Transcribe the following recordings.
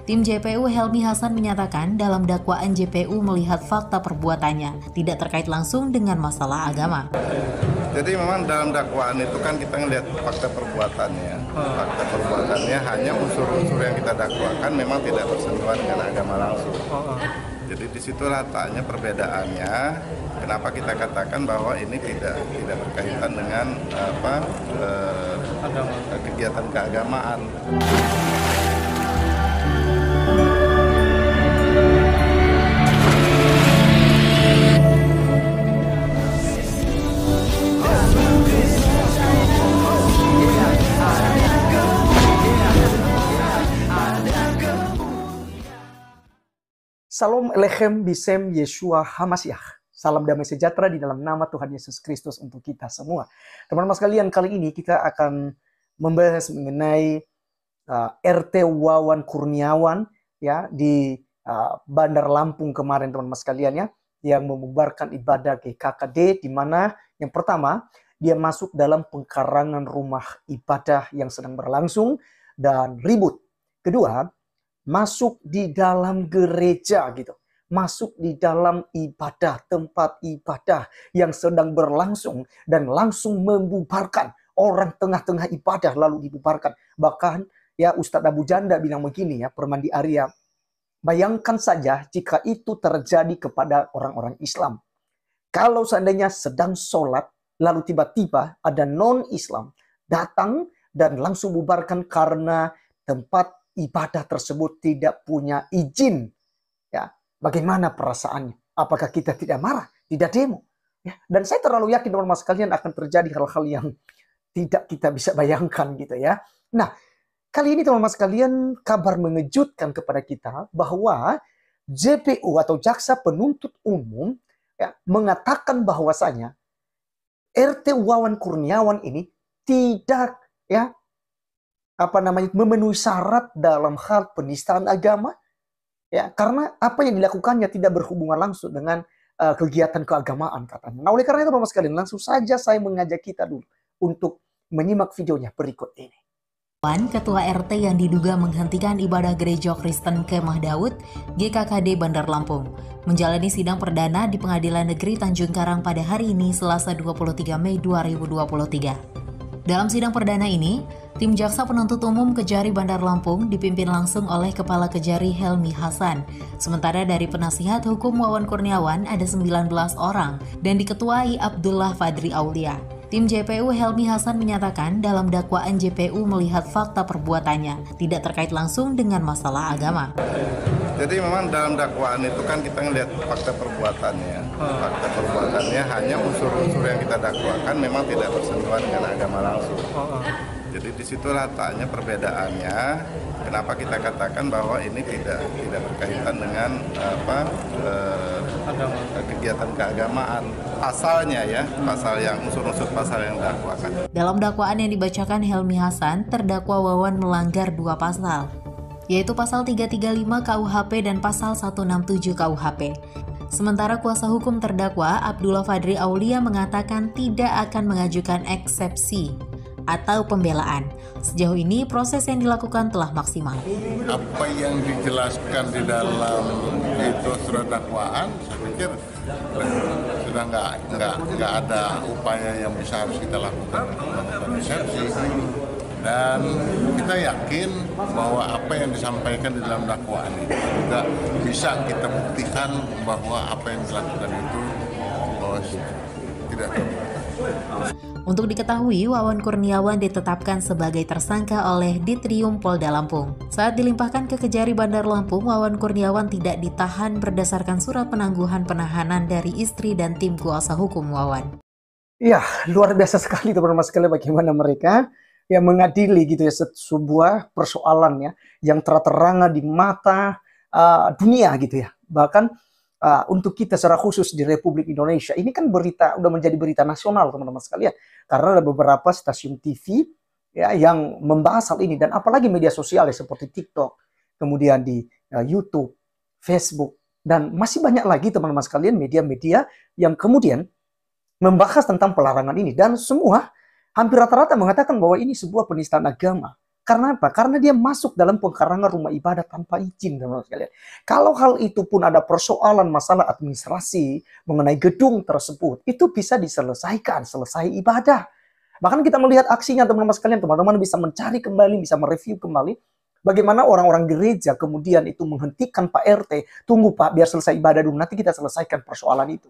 Tim JPU Helmi Hasan menyatakan dalam dakwaan JPU melihat fakta perbuatannya tidak terkait langsung dengan masalah agama. Jadi memang dalam dakwaan itu kan kita ngelihat fakta perbuatannya. Fakta perbuatannya hanya unsur-unsur yang kita dakwakan memang tidak bersentuhan dengan agama langsung. Jadi di situ letaknya perbedaannya. Kenapa kita katakan bahwa ini tidak berkaitan dengan kegiatan keagamaan. Salam Elechem Bisem Yeshua HaMashiach. Salam damai sejahtera di dalam nama Tuhan Yesus Kristus untuk kita semua. Teman-teman sekalian, kali ini kita akan membahas mengenai RT Wawan Kurniawan ya di Bandar Lampung kemarin, teman-teman sekalian ya, yang membubarkan ibadah GKKD, di mana yang pertama dia masuk dalam pengkarangan rumah ibadah yang sedang berlangsung dan ribut. Kedua, masuk di dalam gereja gitu, masuk di dalam ibadah, tempat ibadah yang sedang berlangsung dan langsung membubarkan orang tengah-tengah ibadah lalu dibubarkan. Bahkan ya Ustadz Abu Janda bilang begini ya, Permandi Arya, bayangkan saja jika itu terjadi kepada orang-orang Islam. Kalau seandainya sedang sholat lalu tiba-tiba ada non-Islam datang dan langsung bubarkan karena tempat ibadah tersebut tidak punya izin, ya, bagaimana perasaannya? Apakah kita tidak marah, tidak demo? Ya, dan saya terlalu yakin teman-teman sekalian akan terjadi hal-hal yang tidak kita bisa bayangkan gitu ya. Nah, kali ini teman-teman sekalian kabar mengejutkan kepada kita bahwa JPU atau Jaksa Penuntut Umum ya, mengatakan bahwasanya RT Wawan Kurniawan ini tidak memenuhi syarat dalam hal penistaan agama ya, karena apa yang dilakukannya tidak berhubungan langsung dengan kegiatan keagamaan katanya. Nah, oleh karena itu teman-teman sekalian, langsung saja saya mengajak kita dulu untuk menyimak videonya berikut ini. Ketua RT yang diduga menghentikan ibadah gereja Kristen Kemah Daud GKKD Bandar Lampung menjalani sidang perdana di Pengadilan Negeri Tanjung Karang pada hari ini Selasa 23 Mei 2023. Dalam sidang perdana ini, tim Jaksa Penuntut Umum Kejari Bandar Lampung dipimpin langsung oleh Kepala Kejari Helmi Hasan. Sementara dari penasihat hukum Wawan Kurniawan ada 19 orang dan diketuai Abdullah Fadri Aulia. Tim JPU Helmi Hasan menyatakan dalam dakwaan JPU melihat fakta perbuatannya tidak terkait langsung dengan masalah agama. Jadi memang dalam dakwaan itu kan kita ngelihat fakta perbuatannya. Fakta perbuatannya hanya unsur-unsur yang kita dakwakan memang tidak bersentuhan dengan agama langsung. Jadi di situ letaknya perbedaannya. Kenapa kita katakan bahwa ini tidak berkaitan dengan kegiatan keagamaan. Pasalnya ya, pasal yang unsur-unsur pasal yang dakwakan. Dalam dakwaan yang dibacakan Helmi Hasan, terdakwa Wawan melanggar 2 pasal, yaitu pasal 335 KUHP dan pasal 167 KUHP. Sementara kuasa hukum terdakwa Abdullah Fadri Aulia mengatakan tidak akan mengajukan eksepsi atau pembelaan. Sejauh ini proses yang dilakukan telah maksimal. Apa yang dijelaskan di dalam itu surat dakwaan, saya pikir sudah nggak ada upaya yang bisa harus kita lakukan untuk eksepsi. Dan kita yakin bahwa apa yang disampaikan di dalam dakwaan itu juga bisa kita buktikan bahwa apa yang dilakukan itu tidak terbukti. Untuk diketahui, Wawan Kurniawan ditetapkan sebagai tersangka oleh Ditrium Polda Lampung. Saat dilimpahkan ke Kejari Bandar Lampung, Wawan Kurniawan tidak ditahan berdasarkan surat penangguhan penahanan dari istri dan tim kuasa hukum Wawan. Ya, luar biasa sekali teman-teman sekalian bagaimana mereka yang mengadili gitu ya sebuah persoalan ya yang terang-terangan di mata dunia gitu ya. Bahkan untuk kita secara khusus di Republik Indonesia, ini kan berita udah menjadi berita nasional teman-teman sekalian, karena ada beberapa stasiun TV ya yang membahas hal ini, dan apalagi media sosial ya, seperti TikTok, kemudian di YouTube, Facebook, dan masih banyak lagi teman-teman sekalian media-media yang kemudian membahas tentang pelarangan ini, dan semua hampir rata-rata mengatakan bahwa ini sebuah penistaan agama. Karena apa? Karena dia masuk dalam pengkarangan rumah ibadah tanpa izin, teman-teman sekalian. Kalau hal itu pun ada persoalan masalah administrasi mengenai gedung tersebut, itu bisa diselesaikan, selesai ibadah. Bahkan kita melihat aksinya teman-teman sekalian, teman-teman bisa mencari kembali, bisa mereview kembali, bagaimana orang-orang gereja kemudian itu menghentikan Pak RT, tunggu Pak, biar selesai ibadah dulu, nanti kita selesaikan persoalan itu.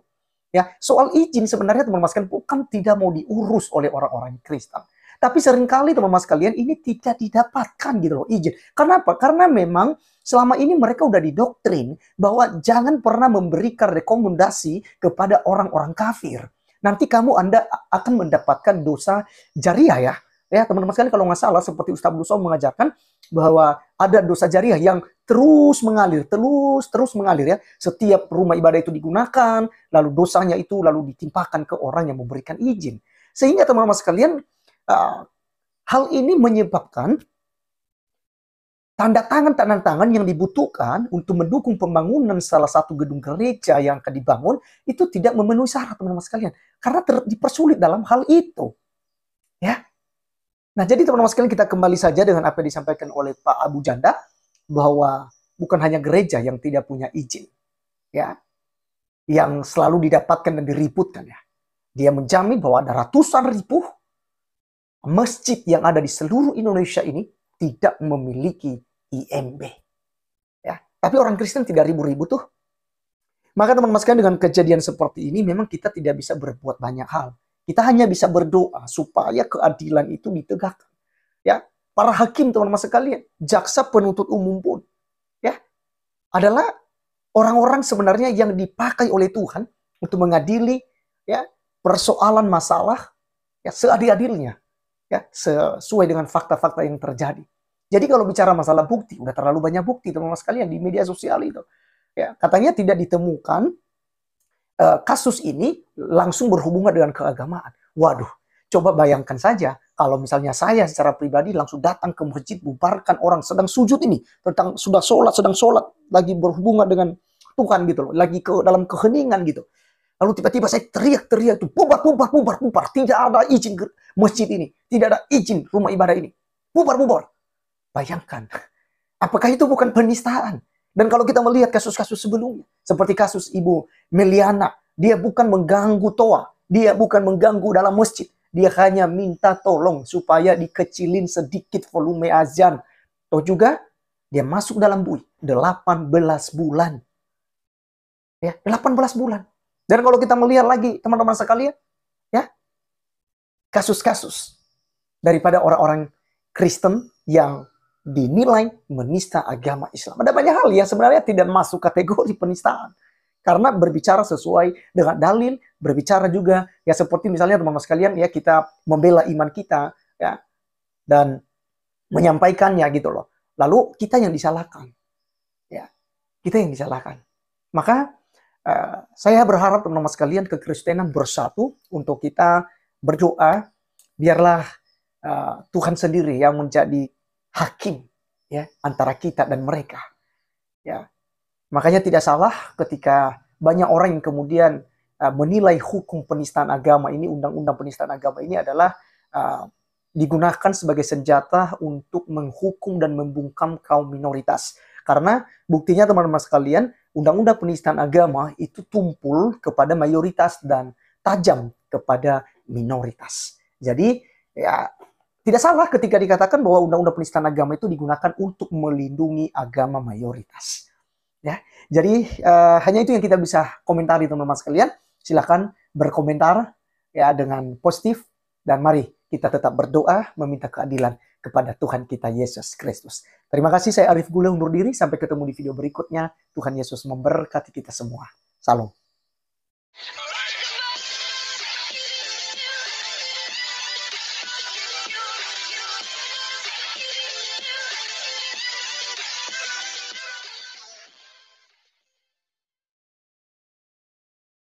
Ya, soal izin sebenarnya teman-teman sekalian bukan tidak mau diurus oleh orang-orang Kristen. Tapi seringkali teman-teman sekalian ini tidak didapatkan gitu loh izin. Kenapa? Karena memang selama ini mereka udah didoktrin bahwa jangan pernah memberikan rekomendasi kepada orang-orang kafir. Nanti Anda akan mendapatkan dosa jariah ya. Ya teman-teman sekalian, kalau nggak salah seperti Ustaz Abdul Somad mengajarkan bahwa ada dosa jariah yang terus mengalir ya. Setiap rumah ibadah itu digunakan, lalu dosanya itu lalu ditimpakan ke orang yang memberikan izin. Sehingga teman-teman sekalian, hal ini menyebabkan tanda tangan yang dibutuhkan untuk mendukung pembangunan salah satu gedung gereja yang akan dibangun itu tidak memenuhi syarat teman-teman sekalian. Karena dipersulit dalam hal itu. Ya. Nah, jadi teman-teman sekalian, kita kembali saja dengan apa yang disampaikan oleh Pak Abu Janda, bahwa bukan hanya gereja yang tidak punya izin, ya, yang selalu didapatkan dan diributkan ya. Dia menjamin bahwa ada ratusan ribu masjid yang ada di seluruh Indonesia ini tidak memiliki IMB. Ya, tapi orang Kristen tidak ribut-ribut tuh. Maka teman-teman sekalian, dengan kejadian seperti ini memang kita tidak bisa berbuat banyak hal. Kita hanya bisa berdoa supaya keadilan itu ditegakkan. Ya, para hakim teman-teman sekalian, jaksa penuntut umum pun, ya, adalah orang-orang sebenarnya yang dipakai oleh Tuhan untuk mengadili ya persoalan masalah ya seadil-adilnya, ya sesuai dengan fakta-fakta yang terjadi. Jadi kalau bicara masalah bukti, udah terlalu banyak bukti teman-teman sekalian di media sosial itu. Ya, katanya tidak ditemukan kasus ini langsung berhubungan dengan keagamaan. Waduh, coba bayangkan saja kalau misalnya saya secara pribadi langsung datang ke masjid, bubarkan orang sedang sujud ini, sedang sholat, lagi berhubungan dengan Tuhan gitu loh, lagi dalam keheningan gitu. Lalu tiba-tiba saya teriak-teriak tuh, bubar, tidak ada izin masjid ini, tidak ada izin rumah ibadah ini, bubar. Bayangkan, apakah itu bukan penistaan? Dan kalau kita melihat kasus-kasus sebelumnya, seperti kasus Ibu Meliana, dia bukan mengganggu toa, dia bukan mengganggu dalam masjid, dia hanya minta tolong supaya dikecilin sedikit volume azan. Atau juga dia masuk dalam bui 18 bulan. Ya, 18 bulan. Dan kalau kita melihat lagi teman-teman sekalian, ya, kasus-kasus daripada orang-orang Kristen yang dinilai menista agama Islam. Ada banyak hal yang sebenarnya tidak masuk kategori penistaan. Karena berbicara sesuai dengan dalil, berbicara juga ya seperti misalnya teman-teman sekalian ya, kita membela iman kita ya dan menyampaikannya gitu loh. Lalu kita yang disalahkan. Ya. Kita yang disalahkan. Maka saya berharap teman-teman sekalian kekristenan bersatu untuk kita berdoa, biarlah Tuhan sendiri yang menjadi hakim ya antara kita dan mereka. Ya. Makanya tidak salah ketika banyak orang yang kemudian menilai hukum penistaan agama ini, undang-undang penistaan agama ini adalah digunakan sebagai senjata untuk menghukum dan membungkam kaum minoritas. Karena buktinya teman-teman sekalian, undang-undang penistaan agama itu tumpul kepada mayoritas dan tajam kepada minoritas. Jadi ya tidak salah ketika dikatakan bahwa undang-undang penistaan agama itu digunakan untuk melindungi agama mayoritas. Ya, jadi hanya itu yang kita bisa komentari teman-teman sekalian. Silakan berkomentar ya dengan positif dan mari kita tetap berdoa meminta keadilan kepada Tuhan kita Yesus Kristus. Terima kasih, saya Arif Gule undur diri. Sampai ketemu di video berikutnya. Tuhan Yesus memberkati kita semua. Salam.